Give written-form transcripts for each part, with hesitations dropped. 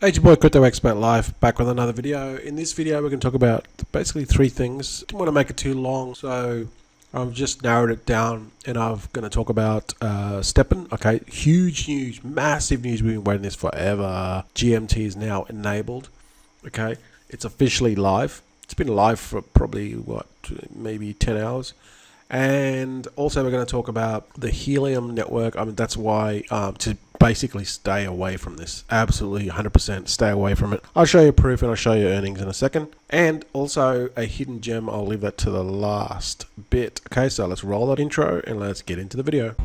Hey, it's your boy Crypto Expert Live, back with another video. In this video, we're going to talk about basically three things. Didn't want to make it too long, so I've just narrowed it down, and I'm going to talk about STEPN. Okay, huge news, massive news. We've been waiting this forever. GMT is now enabled. Okay, it's officially live. It's been live for probably maybe 10 hours. And also we're going to talk about the Helium network. I mean, that's why to basically stay away from this. Absolutely 100% stay away from it. I'll show you proof and I'll show you earnings in a second. And also a hidden gem. I'll leave that to the last bit. Okay, so let's roll that intro and let's get into the video.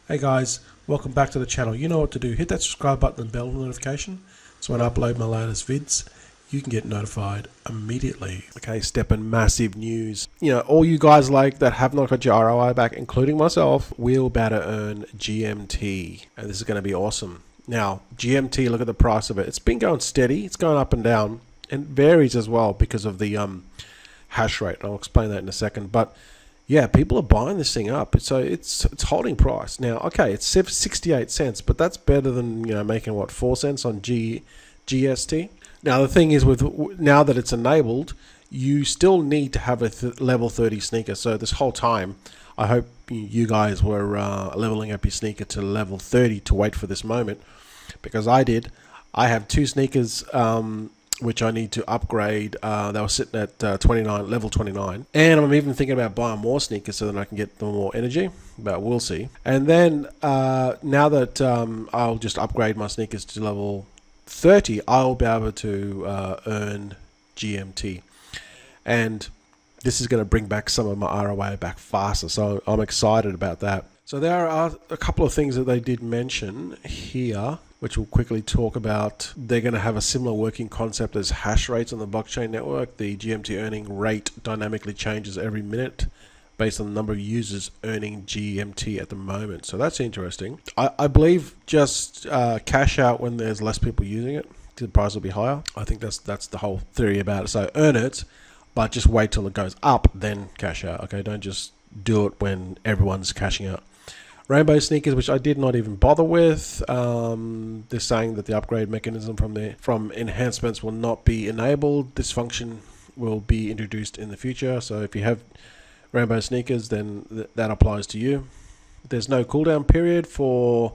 Hey guys, welcome back to the channel. You know what to do. Hit that subscribe button and bell notification so when I upload my latest vids, you can get notified immediately. Okay, STEPN, massive news. You know, all you guys that have not got your ROI back, including myself, we're about to earn GMT. And this is going to be awesome. Now, GMT, look at the price of it. It's been going steady. It's going up and down. And varies as well because of the hash rate. I'll explain that in a second. But yeah, people are buying this thing up. So it's holding price. Now, okay, it's 68 cents, but that's better than, you know, making what, 4 cents on GST. Now the thing is, now that it's enabled, you still need to have a level 30 sneaker. So this whole time, I hope you guys were leveling up your sneaker to level 30 to wait for this moment, because I did. I have 2 sneakers which I need to upgrade. They were sitting at level 29, and I'm even thinking about buying more sneakers so that I can get more energy, but we'll see. And then now that I'll just upgrade my sneakers to level 30, I'll be able to earn GMT, and this is going to bring back some of my ROI back faster, so I'm excited about that. So there are a couple of things that they did mention here, which we'll quickly talk about. They're going to have a similar working concept as hash rates on the blockchain network. The GMT earning rate dynamically changes every minute based on the number of users earning GMT at the moment. So that's interesting. I believe just cash out when there's less people using it, the price will be higher. I think that's the whole theory about it. So earn it, but just wait till it goes up, then cash out. Okay, don't just do it when everyone's cashing out. Rainbow sneakers, which I did not even bother with. They're saying that the upgrade mechanism from enhancements will not be enabled. This function will be introduced in the future. So if you have Rainbow sneakers, then that applies to you. There's no cooldown period for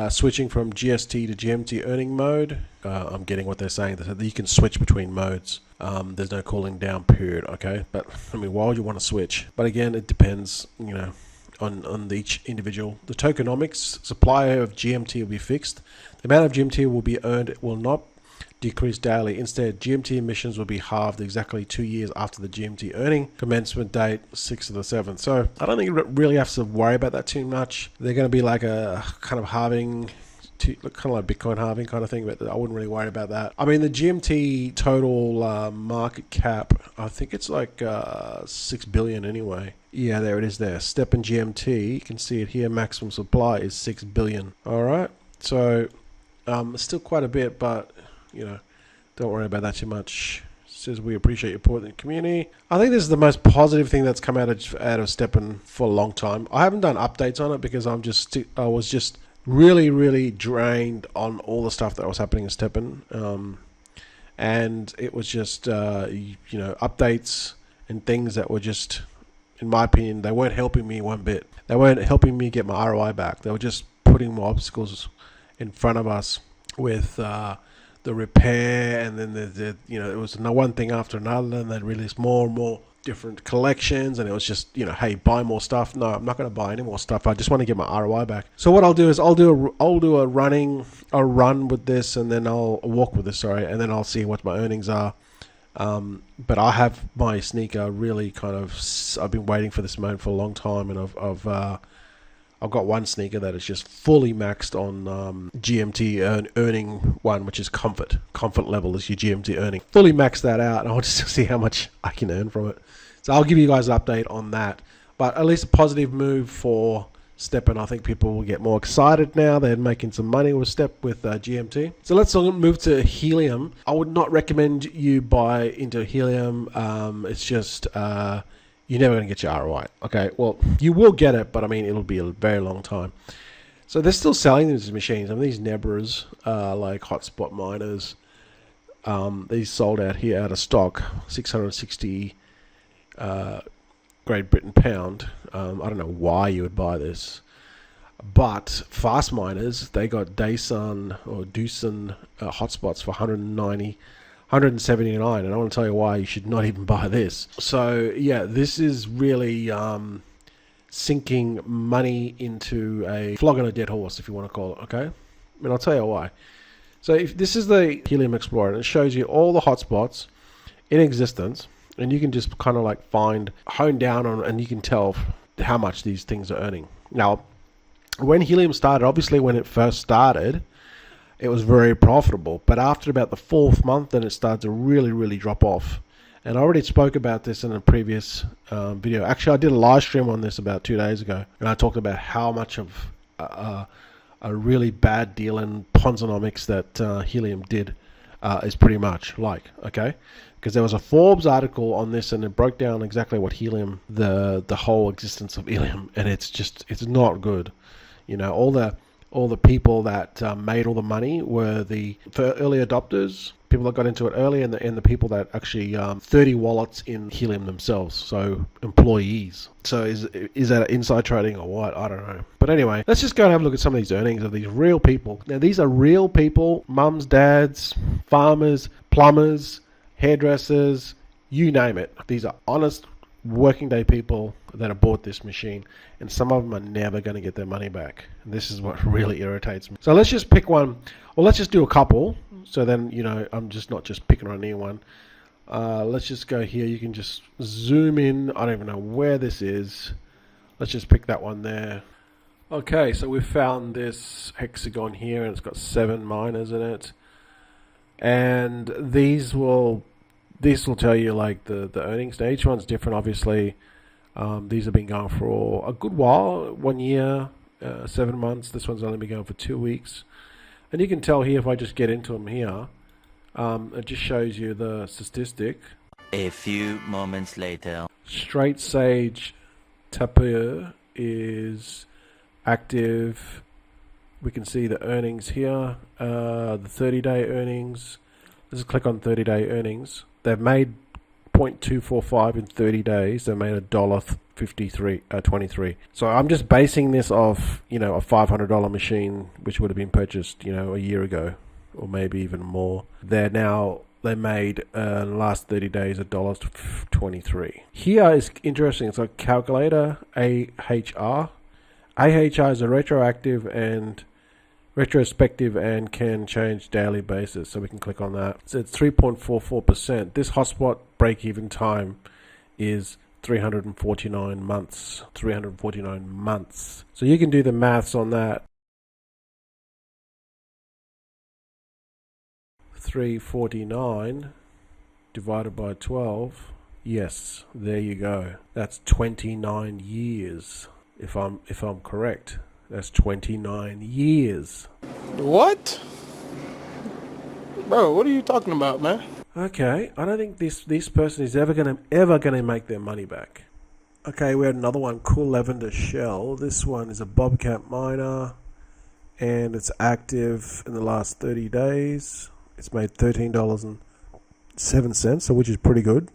switching from GST to GMT earning mode. I'm getting what they're saying, that you can switch between modes. There's no cooling down period, okay? But I mean, why would you want to switch? But again, it depends, you know, on each individual. The tokenomics supply of GMT will be fixed. The amount of GMT will be earned will not decrease daily. Instead, GMT emissions will be halved exactly 2 years after the GMT earning commencement date, 6th of the 7th. So I don't think you really have to worry about that too much. They're going to be like a kind of halving, kind of like Bitcoin halving kind of thing, but I wouldn't really worry about that. I mean, the GMT total market cap, I think it's like 6 billion anyway. Yeah, there it is there. STEPN GMT, you can see it here, maximum supply is 6 billion. All right, so still quite a bit, but you know, don't worry about that too much. It says we appreciate your support in the community. I think this is the most positive thing that's come out of STEPN for a long time. I haven't done updates on it because I was just really drained on all the stuff that was happening in STEPN, and it was just you know, updates and things that were just, in my opinion, they weren't helping me one bit. They weren't helping me get my ROI back. They were just putting more obstacles in front of us with the repair, and then the you know, it was one thing after another, and they released more and more different collections, and it was just, you know, hey, buy more stuff. No, I'm not going to buy any more stuff. I just want to get my ROI back. So what I'll do is I'll do a run with this, and then I'll walk with this, sorry, and then I'll see what my earnings are. But I have my sneaker really kind of, I've been waiting for this moment for a long time, and I've got one sneaker that is just fully maxed on GMT earning one, which is comfort level is your GMT earning. Fully maxed that out, and I want to see how much I can earn from it. So I'll give you guys an update on that. But at least a positive move for STEPN. I think people will get more excited now. They're making some money with GMT. So let's move to Helium. I would not recommend you buy into Helium. It's just you're never going to get your ROI. Okay, well, you will get it, but I mean, it'll be a very long time. So they're still selling these machines. I mean, these Nebras, like hotspot miners, these sold out here out of stock, 660 Great Britain pound. I don't know why you would buy this. But fast miners, they got Daysun or Doosan hotspots for 179, and I want to tell you why you should not even buy this. So yeah, this is really sinking money into a flogging a dead horse, if you want to call it. Okay, I mean, I'll tell you why. So if this is the Helium Explorer, and it shows you all the hotspots in existence, and you can just kind of like hone down on, and you can tell how much these things are earning. Now, when Helium started, obviously when it first started, it was very profitable. But after about the 4th month, then it started to really, really drop off. And I already spoke about this in a previous video. Actually, I did a live stream on this about 2 days ago, and I talked about how much of a really bad deal in Ponzonomics that Helium did is pretty much like, okay? Because there was a Forbes article on this, and it broke down exactly what Helium, the whole existence of Helium, and it's not good. You know, all the people that made all the money were the early adopters, people that got into it early, and the people that actually 30 wallets in Helium themselves, so employees. So is that inside trading or what? I don't know. But anyway, let's just go and have a look at some of these earnings of these real people. Now, these are real people, mums, dads, farmers, plumbers, hairdressers, you name it. These are honest working day people that have bought this machine, and some of them are never going to get their money back. And this is what really irritates me. So let's just pick one, or let's just do a couple, so then, you know, I'm just not just picking on anyone. Let's just go here. You can just zoom in. I don't even know where this is. Let's just pick that one there. Okay, so we've found this hexagon here, and it's got 7 miners in it, and this will tell you like the earnings. Now, each one's different, obviously. These have been going for a good while, 1 year, 7 months. This one's only been going for 2 weeks. And you can tell here, if I just get into them here, it just shows you the statistic. A few moments later. Straight Sage Tapir is active. We can see the earnings here, the 30-day earnings. Let's click on 30-day earnings. They've made 0.245 in 30 days. They made $1.23. So I'm just basing this off, you know, a $500 machine, which would have been purchased, you know, a year ago, or maybe even more. They made in the last 30 days $1.23. Here is interesting. It's a calculator, AHR. AHR is a retrospective and can change daily basis, so we can click on that. So it's 3.44%. This hotspot break-even time is 349 months. 349 months. So you can do the maths on that. 349 divided by 12. Yes, there you go. That's 29 years. If I'm correct. That's 29 years. What? Bro, what are you talking about, man? Okay, I don't think this person is ever gonna make their money back. Okay, we had another one, Cool Lavender Shell. This one is a Bobcat miner, and it's active in the last 30 days. It's made $13.07, so which is pretty good.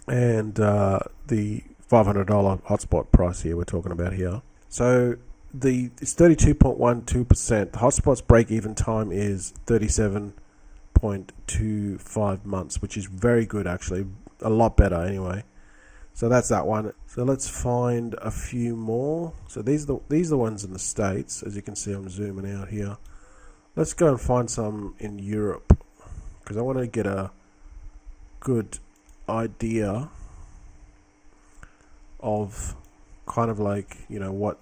And the $500 hotspot price here we're talking about here. So it's 32.12%. The hotspot's break-even time is 37.25 months, which is very good actually, a lot better anyway. So that's that one. So let's find a few more. So these are the ones in the States. As you can see, I'm zooming out here. Let's go and find some in Europe, because I want to get a good idea of kind of like, you know, what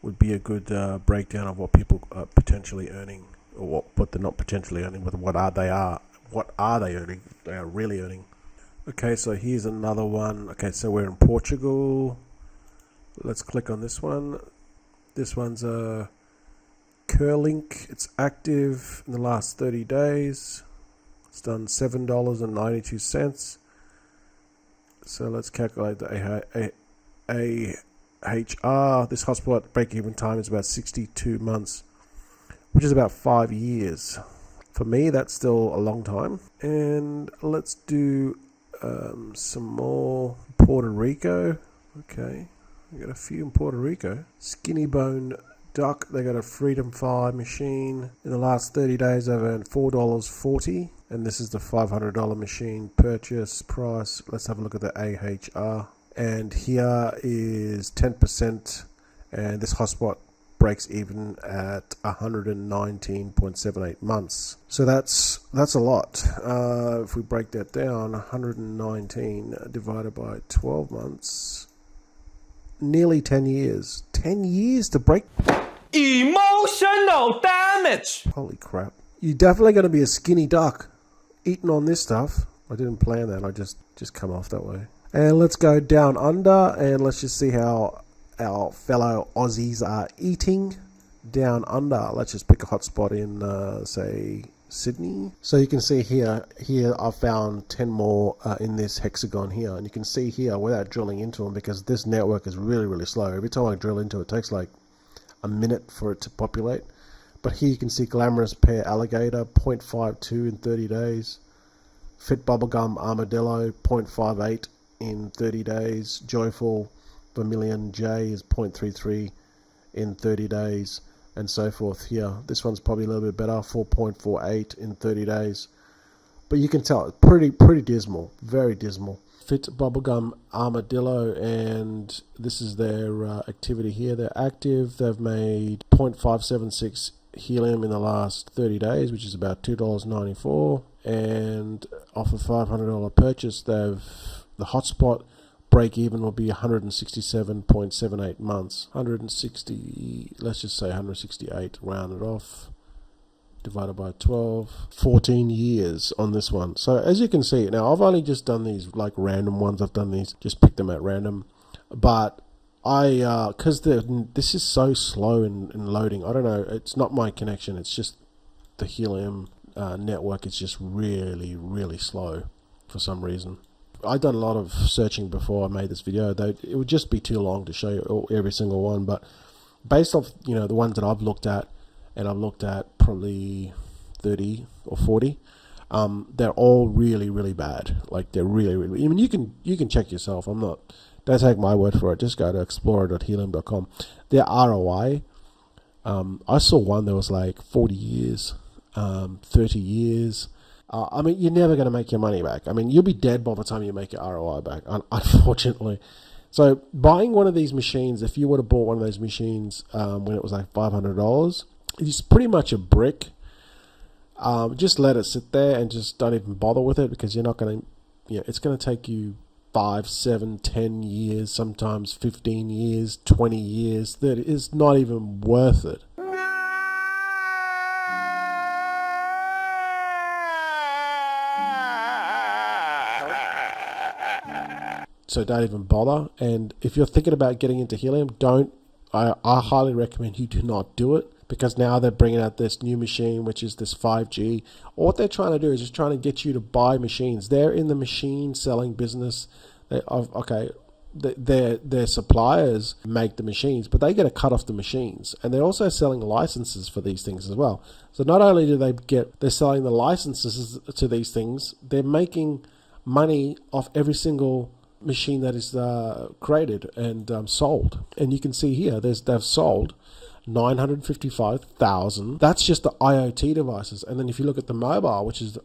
would be a good breakdown of what people are potentially earning, or what they're not potentially earning, but what are they earning? They are really earning. Okay, so here's another one. Okay, so we're in Portugal. Let's click on this one. This one's a Curlink. It's active in the last 30 days. It's done $7.92. So let's calculate the AHR. This hotspot break-even time is about 62 months, which is about 5 years. For me, that's still a long time. And let's do some more Puerto Rico. Okay, we got a few in Puerto Rico. Skinny Bone Duck, they got a Freedom 5 machine. In the last 30 days, they've earned $4.40. And this is the $500 machine purchase price. Let's have a look at the AHR. And here is 10. And this hotspot breaks even at 119.78 months. So that's a lot. If we break that down, 119 divided by 12 months, nearly 10 years. 10 years to break. Emotional damage. Holy crap. You're definitely going to be a skinny duck eating on this stuff. I didn't plan that. I just come off that way. And let's go down under and let's just see how our fellow Aussies are eating down under. Let's just pick a hotspot in, say, Sydney. So you can see here I've found 10 more in this hexagon here. And you can see here without drilling into them, because this network is really, really slow. Every time I drill into it, it takes like a minute for it to populate. But here you can see Glamorous Pear Alligator, 0.52 in 30 days. Fit Bubblegum Armadillo, 0.58 in 30 days. Joyful Vermilion J is 0.33 in 30 days, and so forth here. This one's probably a little bit better, 4.48 in 30 days. But you can tell, it's pretty dismal, very dismal. Fit Bubblegum Armadillo, and this is their activity here. They're active. They've made 0.576 Helium in the last 30 days, which is about $2.94. And off a $500 purchase, the hotspot break even will be 167.78 months. 160, let's just say 168, rounded off, divided by 12. 14 years on this one. So as you can see, now I've only just done these like random ones. I've done these, just picked them at random. But because this is so slow in loading, I don't know, it's not my connection, it's just the Helium network is just really, really slow for some reason. I've done a lot of searching before I made this video. It would just be too long to show you every single one, but based off the ones that I've looked at, and I've looked at probably 30 or 40, they're all really, really bad. Like they're really, really. I mean, you can check yourself. Don't take my word for it. Just go to explorer.helium.com. Their ROI, I saw one that was like 40 years, 30 years. I mean, you're never going to make your money back. I mean, you'll be dead by the time you make your ROI back, unfortunately. So buying one of these machines, if you would have bought one of those machines when it was like $500, it's pretty much a brick. Just let it sit there and just don't even bother with it, because you're not going to, it's going to take you 5, 7, 10 years, sometimes 15 years, 20 years. That is not even worth it. So don't even bother. And if you're thinking about getting into Helium, I highly recommend you do not do it, because now they're bringing out this new machine, which is this 5G. What they're trying to do is just trying to get you to buy machines. They're in the machine selling business. Their suppliers make the machines, but they get a cut off the machines, and they're also selling licenses for these things as well. So not only do they're selling the licenses to these things, they're making money off every single machine that is created and sold. And you can see here they've sold 955,000. That's just the IoT devices. And then if you look at the mobile, which is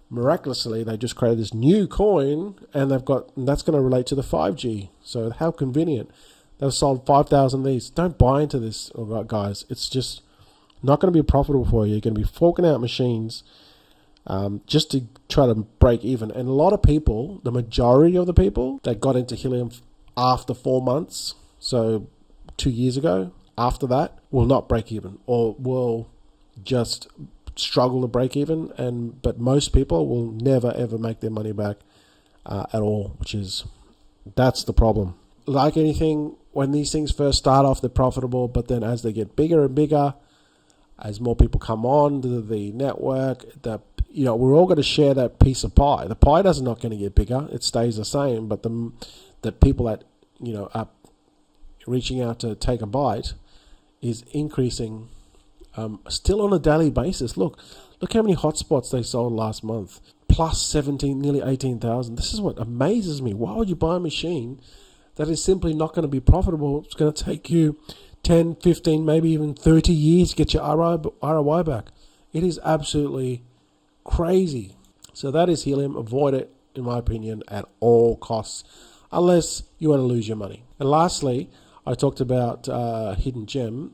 miraculously they just created this new coin, and that's going to relate to the 5G. So how convenient. They've sold 5,000 of these. Don't buy into this, guys. It's just not going to be profitable for you. You're going to be forking out machines just to try to break even. And a lot of people, the majority of the people that got into Helium after 4 months, so 2 years ago, after that, will not break even, or will just struggle to break even. But most people will never ever make their money back at all, that's the problem. Like anything, when these things first start off, they're profitable, but then as they get bigger and bigger, as more people come on to the network, that we're all going to share that piece of pie. The pie does not going to get bigger; it stays the same. But the people that are reaching out to take a bite is increasing, still on a daily basis. Look how many hotspots they sold last month. Plus 17, nearly 18,000. This is what amazes me. Why would you buy a machine that is simply not going to be profitable? It's going to take you 10, 15, maybe even 30 years to get your ROI back. It is absolutely crazy. So that is Helium. Avoid it, in my opinion, at all costs, unless you want to lose your money. And lastly, I talked about Hidden Gem.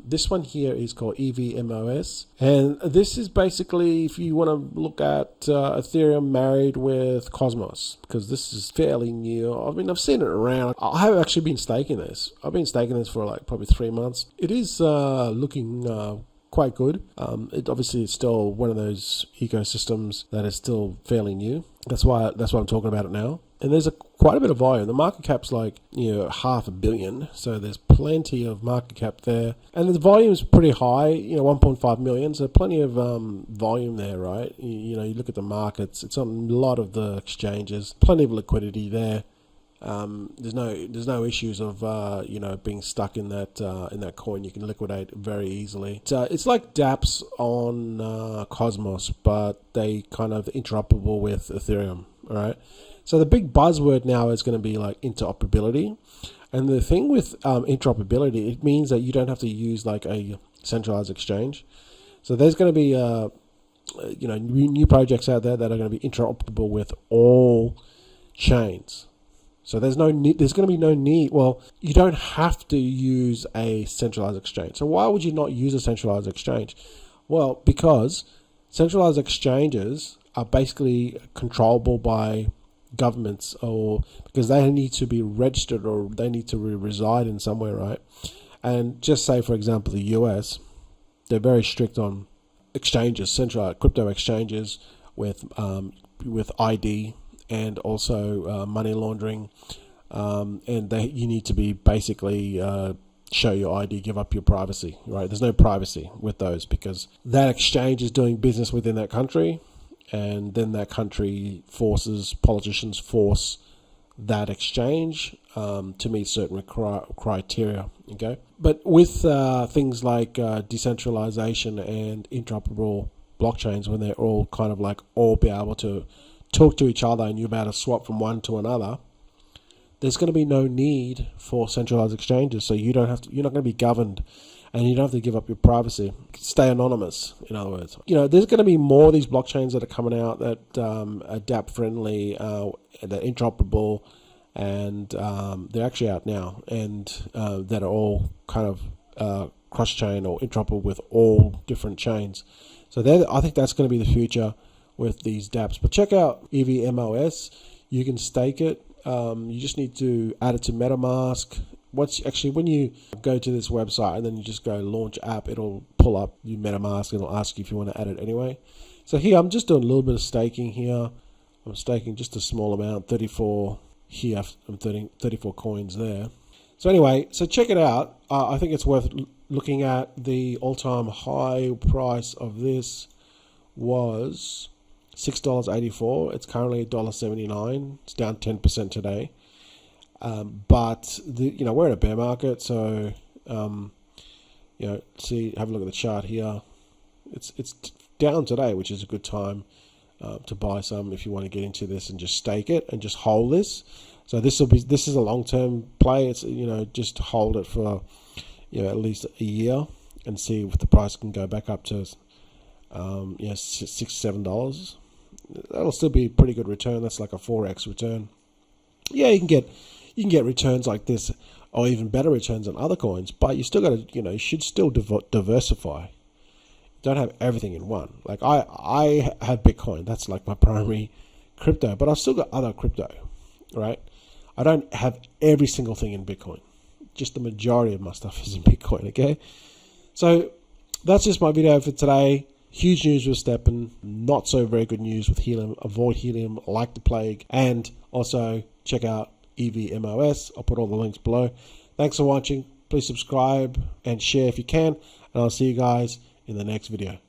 This one here is called EVMOS. And this is basically if you want to look at Ethereum married with Cosmos, because this is fairly new. I mean, I've seen it around. I have actually been staking this. I've been staking this for like probably 3 months. It is looking quite good. It obviously is still one of those ecosystems that is still fairly new. That's why I'm talking about it now. And there's quite a bit of volume. The market cap's like $500 million, so there's plenty of market cap there, and the volume's pretty high. 1.5 million, so plenty of volume there, right? You look at the markets; it's on a lot of the exchanges. Plenty of liquidity there. There's no issues of being stuck in that coin. You can liquidate very easily. It's like dApps on Cosmos, but they kind of interoperable with Ethereum. All right. So the big buzzword now is going to be like interoperability, and the thing with interoperability, it means that you don't have to use like a centralized exchange. So there's going to be new projects out there that are going to be interoperable with all chains. So there's going to be no need. Well, you don't have to use a centralized exchange. So why would you not use a centralized exchange? Well, because centralized exchanges are basically controllable by governments, or because they need to be registered or they need to reside in somewhere, right? And just say, for example, the US, they're very strict on exchanges, centralized crypto exchanges with ID and also money laundering, and you need to be basically show your ID, give up your privacy, right? There's no privacy with those because that exchange is doing business within that country, and then that country politicians force that exchange to meet certain criteria. Okay, but with things like decentralization and interoperable blockchains, when they're all kind of like all be able to talk to each other and you're about to swap from one to another, there's going to be no need for centralized exchanges. So you're not going to be governed, and you don't have to give up your privacy. Stay anonymous, in other words. There's going to be more of these blockchains that are coming out that are dApp friendly, they're interoperable, and they're actually out now, and that are all kind of cross-chain or interoperable with all different chains. So I think that's going to be the future with these dApps. But check out EVMOS. You can stake it. You just need to add it to MetaMask. When you go to this website and then you just go launch app, it'll pull up your MetaMask and it'll ask you if you want to add it anyway. So here I'm just doing a little bit of staking here. I'm staking just a small amount, 34 here, I'm 34 coins there. So anyway, so check it out. I think it's worth looking at. The all-time high price of this was $6.84. It's currently $1.79. It's down 10% today. But we're in a bear market, so have a look at the chart here. It's down today, which is a good time to buy some if you want to get into this and just stake it and just hold this. So this is a long-term play. It's just hold it for at least a year and see if the price can go back up to $6-7. That'll still be a pretty good return. That's like a 4x return. Yeah, you can get returns like this, or even better returns on other coins, but you still got to, you should still diversify. Don't have everything in one. Like I have Bitcoin. That's like my primary crypto, but I've still got other crypto, right? I don't have every single thing in Bitcoin. Just the majority of my stuff is in Bitcoin, okay? So that's just my video for today. Huge news with STEPN, not so very good news with Helium. Avoid Helium like the plague, and also check out EVMOS. I'll put all the links below. Thanks for watching. Please subscribe and share if you can, and I'll see you guys in the next video.